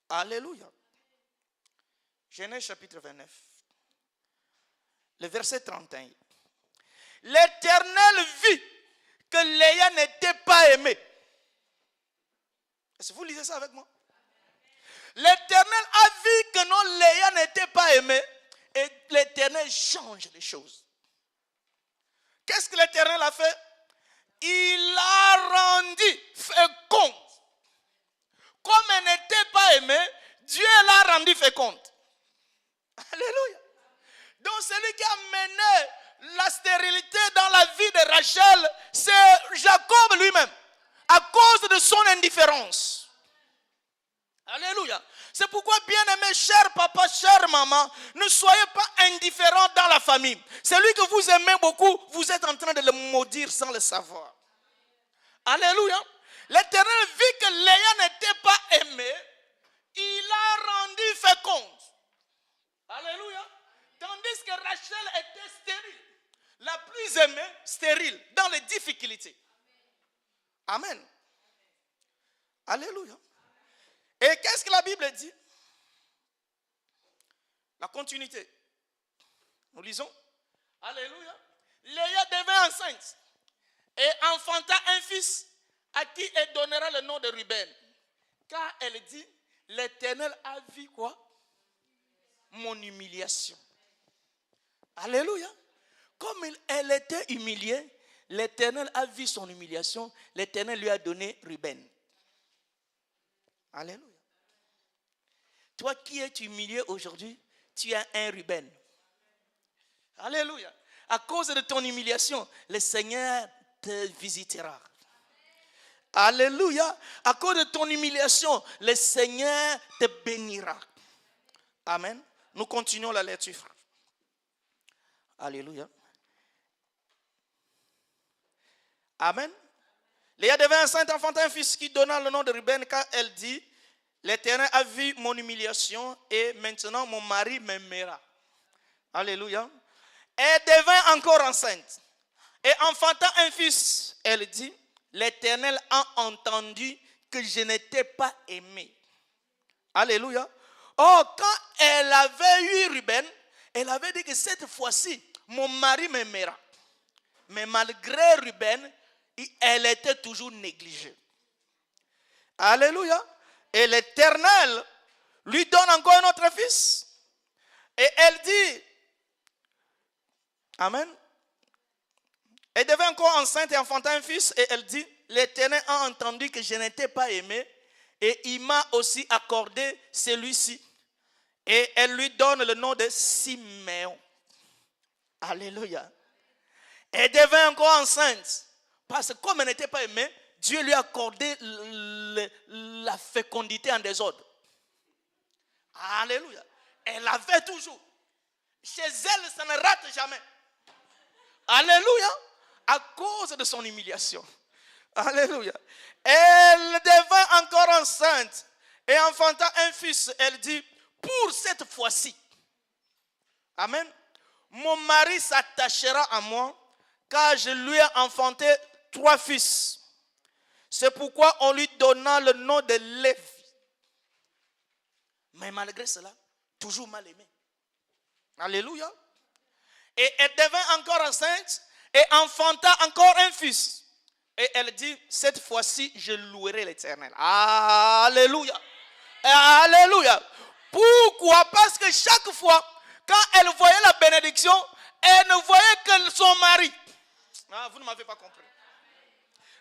Speaker 1: Alléluia. Genèse chapitre 29. Le verset 31. L'Éternel vit que Léa n'était pas aimée. Est-ce que vous lisez ça avec moi? L'Éternel a vu que non, Léa n'était pas aimée. Et l'Éternel change les choses. Qu'est-ce que l'Éternel a fait? Il a rendu féconde. Comme elle n'était pas aimée, Dieu l'a rendu féconde. Alléluia. Donc celui qui a mené la stérilité dans la vie de Rachel, c'est Jacob lui-même, à cause de son indifférence. Alléluia. C'est pourquoi, bien-aimé, cher papa, chère maman, ne soyez pas indifférents dans la famille. Celui que vous aimez beaucoup, vous êtes en train de le maudire sans le savoir. Alléluia. L'Éternel vit que Léa n'était pas aimée, il a rendu féconde. Alléluia. Tandis que Rachel était stérile. La plus aimée, stérile, dans les difficultés. Amen. Alléluia. Et qu'est-ce que la Bible dit? La continuité. Nous lisons. Alléluia. Léa devint enceinte et enfanta un fils à qui elle donnera le nom de Ruben. Car elle dit, l'Éternel a vu quoi? Mon humiliation. Alléluia. Comme elle était humiliée, l'Éternel a vu son humiliation. L'Éternel lui a donné Ruben. Alléluia. Toi qui es humilié aujourd'hui, tu as un Ruben. Alléluia. À cause de ton humiliation, le Seigneur te visitera. Alléluia. À cause de ton humiliation, le Seigneur te bénira. Amen. Nous continuons la lecture. Alléluia. Amen. Léa devint enceinte, enfanta un fils qui donna le nom de Ruben, car elle dit, l'Éternel a vu mon humiliation et maintenant mon mari m'aimera. Alléluia. Elle devint encore enceinte et enfanta un fils. Elle dit, l'Éternel a entendu que je n'étais pas aimée. Alléluia. Or, quand elle avait eu Ruben, elle avait dit que cette fois-ci, mon mari m'aimera. Mais malgré Ruben, elle était toujours négligée. Alléluia. Et l'Éternel lui donne encore un autre fils. Et elle dit, Amen. Elle devint encore enceinte et enfanta un fils. Et elle dit, l'Éternel a entendu que je n'étais pas aimée. Et il m'a aussi accordé celui-ci. Et elle lui donne le nom de Siméon. Alléluia. Elle devint encore enceinte. Parce que comme elle n'était pas aimée, Dieu lui a accordé la fécondité en désordre. Alléluia. Elle avait toujours. Chez elle, ça ne rate jamais. Alléluia. À cause de son humiliation. Alléluia. Elle devint encore enceinte et enfanta un fils. Elle dit, pour cette fois-ci, Amen, mon mari s'attachera à moi, car je lui ai enfanté 3 fils. C'est pourquoi on lui donna le nom de Lévi. Mais malgré cela, toujours mal aimé. Alléluia. Et elle devint encore enceinte et enfanta encore un fils. Et elle dit, cette fois-ci, je louerai l'Éternel. Alléluia. Alléluia. Pourquoi? Parce que chaque fois, quand elle voyait la bénédiction, elle ne voyait que son mari. Vous ne m'avez pas compris.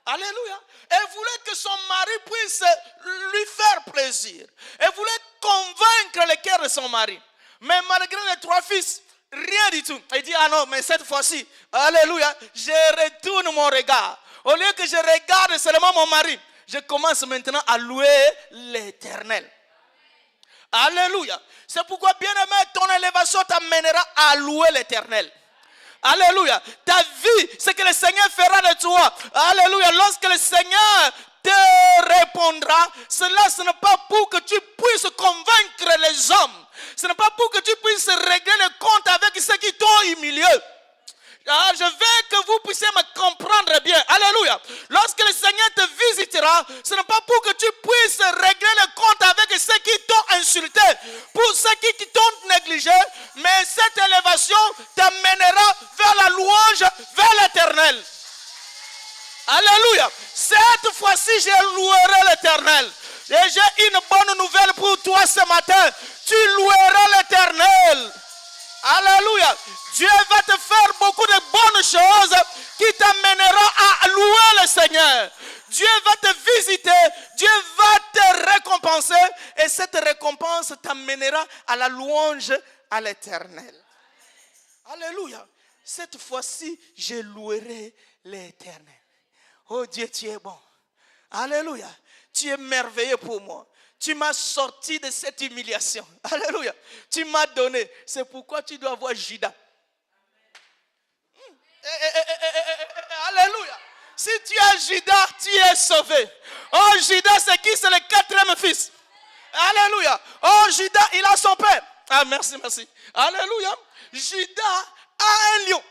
Speaker 1: Alléluia. Elle voulait que son mari puisse lui faire plaisir. Elle voulait convaincre le cœur de son mari. Mais malgré les 3 fils, rien du tout. Elle dit, ah non, mais cette fois-ci, alléluia, je retourne mon regard. Au lieu que je regarde seulement mon mari, je commence maintenant à louer l'Éternel. Alléluia. C'est pourquoi, bien-aimé, ton élévation t'amènera à louer l'Éternel. Alléluia. Ta vie, ce que le Seigneur fera de toi. Alléluia. Lorsque le Seigneur te répondra, cela ce n'est pas pour que tu puisses convaincre les hommes. Ce n'est pas pour que tu puisses régler le compte avec ceux qui t'ont humilié. Je veux que vous puissiez me comprendre bien. Alléluia. Lorsque le Seigneur te visitera, ce n'est pas pour que tu puisses régler le compte avec ceux qui t'ont insulté, pour ceux qui t'ont négligé, mais cette élévation t'amènera vers la louange, vers l'Éternel. Alléluia. Cette fois-ci, je louerai l'Éternel. Et j'ai une bonne nouvelle pour toi ce matin. Tu loueras l'Éternel. Alléluia. Dieu va te faire beaucoup de bonnes choses qui t'amèneront à louer le Seigneur. Dieu va te visiter, Dieu va te récompenser et cette récompense t'amènera à la louange à l'Éternel. Alléluia. Cette fois-ci, je louerai l'Éternel. Oh Dieu, tu es bon. Alléluia. Tu es merveilleux pour moi. Tu m'as sorti de cette humiliation. Alléluia. Tu m'as donné. C'est pourquoi tu dois voir Judas. Alléluia. Si tu as Judas, tu es sauvé. Oh, Judas, c'est qui? C'est le 4e fils. Alléluia. Oh, Judas, il a son père. Ah, merci, merci. Alléluia. Judas a un lion.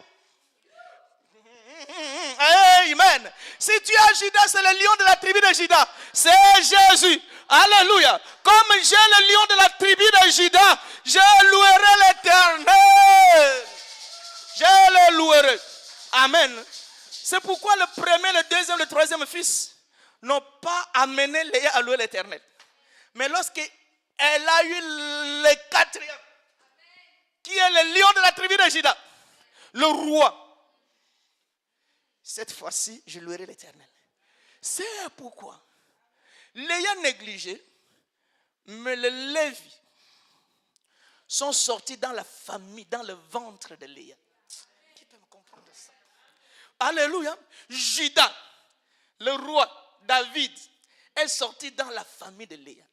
Speaker 1: Amen. Si tu as Judas, c'est le lion de la tribu de Judas. C'est Jésus. Alléluia. Comme j'ai le lion de la tribu de Judas, je louerai l'Éternel. Je le louerai. Amen. C'est pourquoi le premier, le deuxième, le troisième fils n'ont pas amené Léa à louer l'Éternel. Mais lorsqu'elle a eu le 4e, qui est le lion de la tribu de Judas, le roi, cette fois-ci, je louerai l'Éternel. C'est pourquoi Léa négligé, mais les Lévis sont sortis dans la famille, dans le ventre de Léa. Qui peut me comprendre ça? Alléluia. Judas, le roi David, est sorti dans la famille de Léa.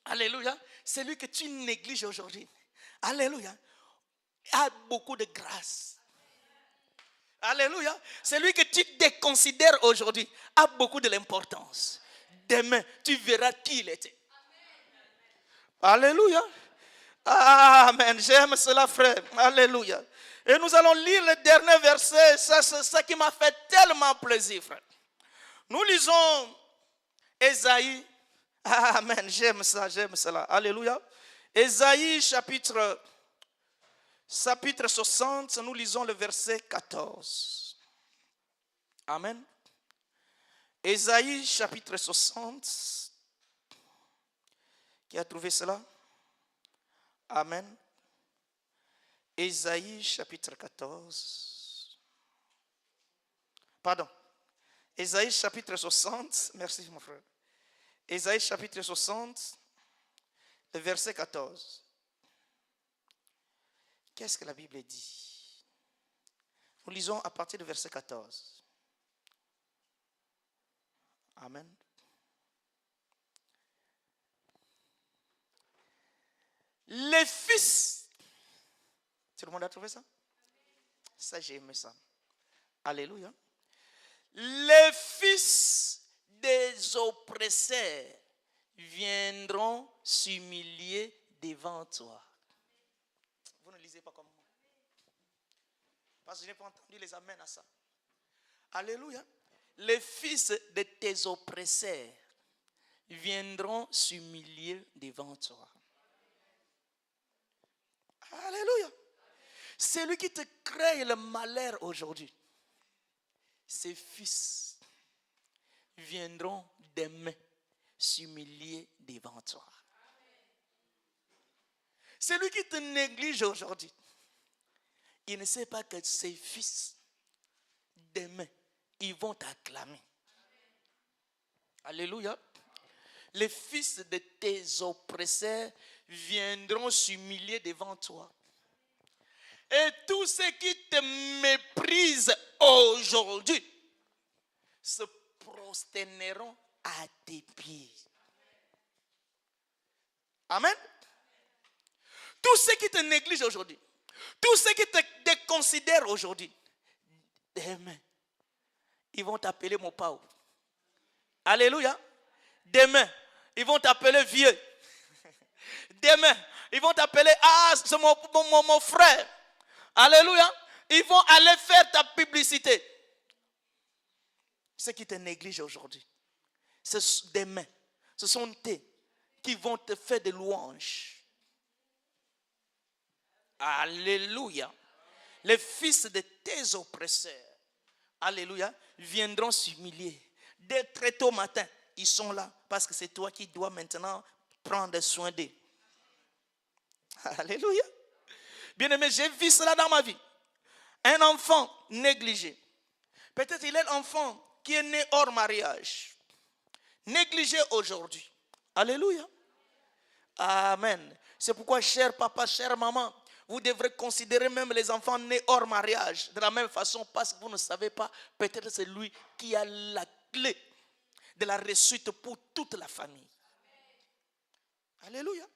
Speaker 1: Alléluia. Celui que tu négliges aujourd'hui. Alléluia. A beaucoup de grâce. Alléluia. Celui que tu déconsidères aujourd'hui a beaucoup de l'importance. Demain, tu verras qui il était. Alléluia. Amen. J'aime cela, frère. Alléluia. Et nous allons lire le dernier verset. Ça, c'est ça qui m'a fait tellement plaisir, frère. Nous lisons Ésaïe. Amen. J'aime ça, j'aime cela. Alléluia. Ésaïe chapitre 60, nous lisons le verset 14. Amen. Ésaïe chapitre 60. Qui a trouvé cela? Amen. Ésaïe chapitre 14. Pardon. Ésaïe chapitre 60. Merci mon frère. Ésaïe chapitre 60, le verset 14. Qu'est-ce que la Bible dit? Nous lisons à partir du verset 14. Amen. Les fils. Tout le monde a trouvé ça? Ça, j'ai aimé ça. Alléluia. Les fils des oppresseurs viendront s'humilier devant toi. Vous ne lisez pas comme moi. Parce que je n'ai pas entendu les amens à ça. Alléluia. Les fils de tes oppresseurs viendront s'humilier devant toi. Alléluia. C'est lui qui te crée le malheur aujourd'hui. Ses fils viendront demain s'humilier devant toi. C'est lui qui te néglige aujourd'hui. Il ne sait pas que ses fils, demain, ils vont t'acclamer. Alléluia. Les fils de tes oppresseurs viendront s'humilier devant toi. Et tous ceux qui te méprisent aujourd'hui se prosterneront à tes pieds. Amen. Tous ceux qui te négligent aujourd'hui, tous ceux qui te déconsidèrent aujourd'hui, demain, ils vont t'appeler mon pao. Alléluia. Demain, ils vont t'appeler vieux. Demain, ils vont t'appeler, c'est mon frère. Alléluia. Ils vont aller faire ta publicité. Ceux qui te négligent aujourd'hui, demain, ce sont eux qui vont te faire des louanges. Alléluia. Les fils de tes oppresseurs, alléluia, viendront s'humilier. Dès très tôt matin, ils sont là parce que c'est toi qui dois maintenant prendre soin d'eux. Alléluia. Bien-aimé, j'ai vu cela dans ma vie. Un enfant négligé. Peut-être il est l'enfant qui est né hors mariage. Négligé aujourd'hui. Alléluia. Amen. C'est pourquoi, cher papa, chère maman, vous devrez considérer même les enfants nés hors mariage de la même façon parce que vous ne savez pas, peut-être c'est lui qui a la clé de la réussite pour toute la famille. Alléluia.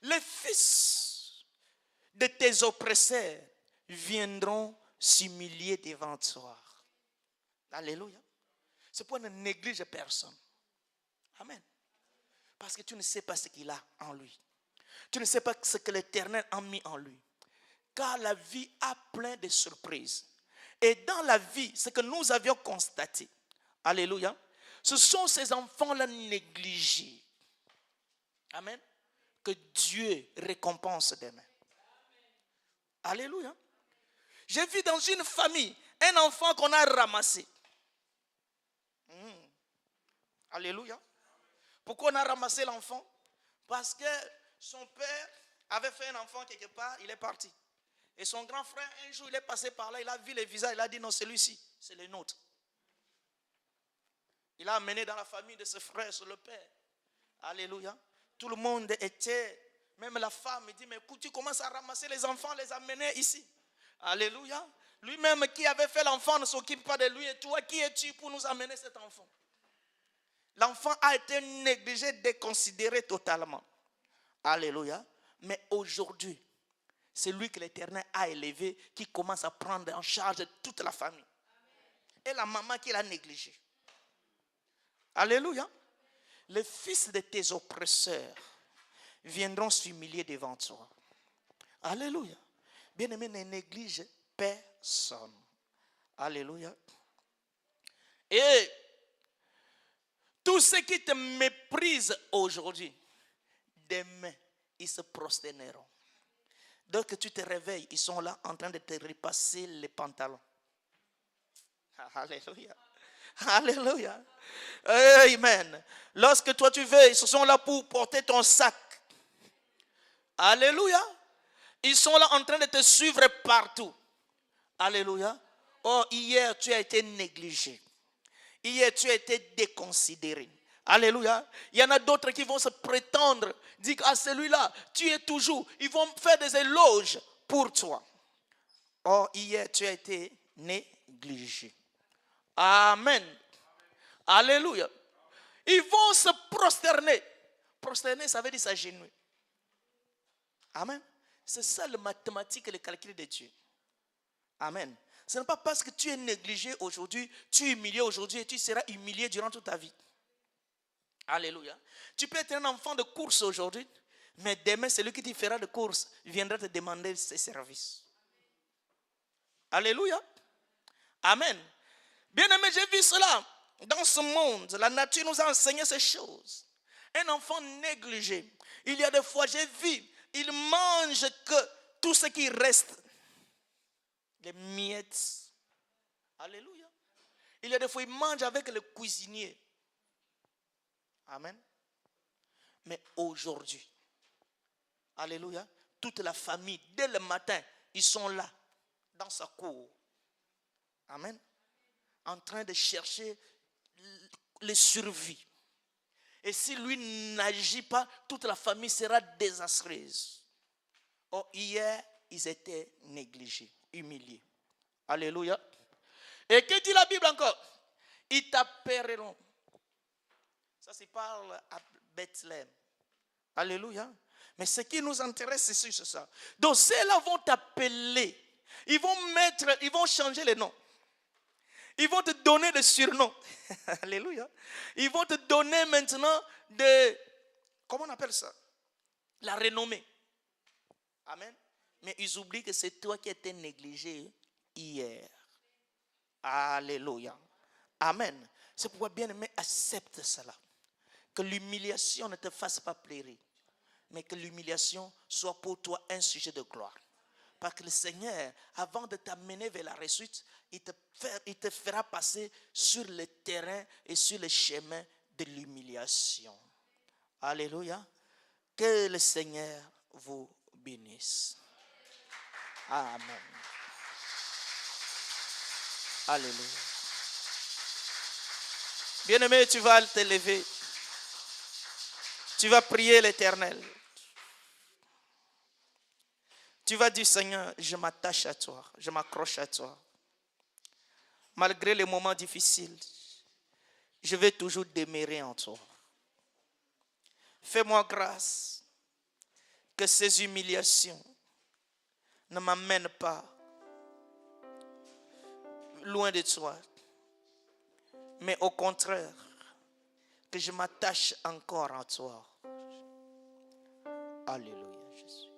Speaker 1: Les fils de tes oppresseurs viendront s'humilier devant toi. Alléluia. C'est pourquoi ne néglige personne. Amen. Parce que tu ne sais pas ce qu'il a en lui. Tu ne sais pas ce que l'Éternel a mis en lui. Car la vie a plein de surprises. Et dans la vie, ce que nous avions constaté, alléluia, ce sont ces enfants-là négligés. Amen. Que Dieu récompense demain. Alléluia. J'ai vu dans une famille un enfant qu'on a ramassé. Alléluia. Pourquoi on a ramassé l'enfant? Parce que son père avait fait un enfant quelque part, il est parti. Et son grand frère, un jour, il est passé par là, il a vu les visages, il a dit non, celui-ci, c'est le nôtre. Il a amené dans la famille de ce frère sur le père. Alléluia. Tout le monde était, même la femme, il dit, mais écoute, tu commences à ramasser les enfants, les amener ici. Alléluia. Lui-même qui avait fait l'enfant ne s'occupe pas de lui. Et toi, qui es-tu pour nous amener cet enfant? L'enfant a été négligé, déconsidéré totalement. Alléluia. Mais aujourd'hui, c'est lui que l'Éternel a élevé qui commence à prendre en charge toute la famille. Et la maman qui l'a négligé. Alléluia. Les fils de tes oppresseurs viendront s'humilier devant toi. Alléluia. Bien-aimé, ne néglige personne. Alléluia. Et tous ceux qui te méprisent aujourd'hui, demain, ils se prosterneront. Dès que tu te réveilles, ils sont là en train de te repasser les pantalons. Alléluia. Alléluia. Amen. Lorsque toi tu veux, ils sont là pour porter ton sac. Alléluia. Ils sont là en train de te suivre partout. Alléluia. Oh, hier tu as été négligé. Hier tu as été déconsidéré. Alléluia. Il y en a d'autres qui vont se prétendre, dire à celui-là, tu es toujours. Ils vont faire des éloges pour toi. Oh, hier tu as été négligé. Amen. Alléluia. Ils vont se prosterner. Prosterner, ça veut dire s'agenouiller. Amen. C'est ça le mathématique et le calcul de Dieu. Amen. Ce n'est pas parce que tu es négligé aujourd'hui, tu es humilié aujourd'hui et tu seras humilié durant toute ta vie. Alléluia. Tu peux être un enfant de course aujourd'hui, mais demain, celui qui te fera de course viendra te demander ses services. Alléluia. Amen. Bien-aimé, j'ai vu cela dans ce monde. La nature nous a enseigné ces choses. Un enfant négligé. Il y a des fois, j'ai vu il mange que tout ce qui reste. Les miettes. Alléluia. Il y a des fois, il mange avec le cuisinier. Amen. Mais aujourd'hui, alléluia, toute la famille, dès le matin, ils sont là, dans sa cour. Amen. En train de chercher les survies. Et si lui n'agit pas, toute la famille sera désastreuse. Or, hier, ils étaient négligés, humiliés. Alléluia. Et que dit la Bible encore? Ils t'appelleront. Ça, c'est parle à Bethléem. Alléluia. Mais ce qui nous intéresse, c'est ça. Donc, ceux-là vont t'appeler. Ils vont changer les noms. Ils vont te donner des surnoms. Alléluia. Ils vont te donner maintenant comment on appelle ça? La renommée. Amen. Mais ils oublient que c'est toi qui étais négligé hier. Alléluia. Amen. C'est pourquoi, bien-aimé, accepte cela. Que l'humiliation ne te fasse pas pleurer. Mais que l'humiliation soit pour toi un sujet de gloire. Parce que le Seigneur, avant de t'amener vers la réussite, il te fera passer sur le terrain et sur le chemin de l'humiliation. Alléluia. Que le Seigneur vous bénisse. Amen. Alléluia. Bien-aimé, tu vas te lever. Tu vas prier l'Éternel. Tu vas dire, Seigneur, je m'attache à toi, je m'accroche à toi. Malgré les moments difficiles, je vais toujours demeurer en toi. Fais-moi grâce que ces humiliations ne m'amènent pas loin de toi, mais au contraire, que je m'attache encore à toi. Alléluia, Jésus.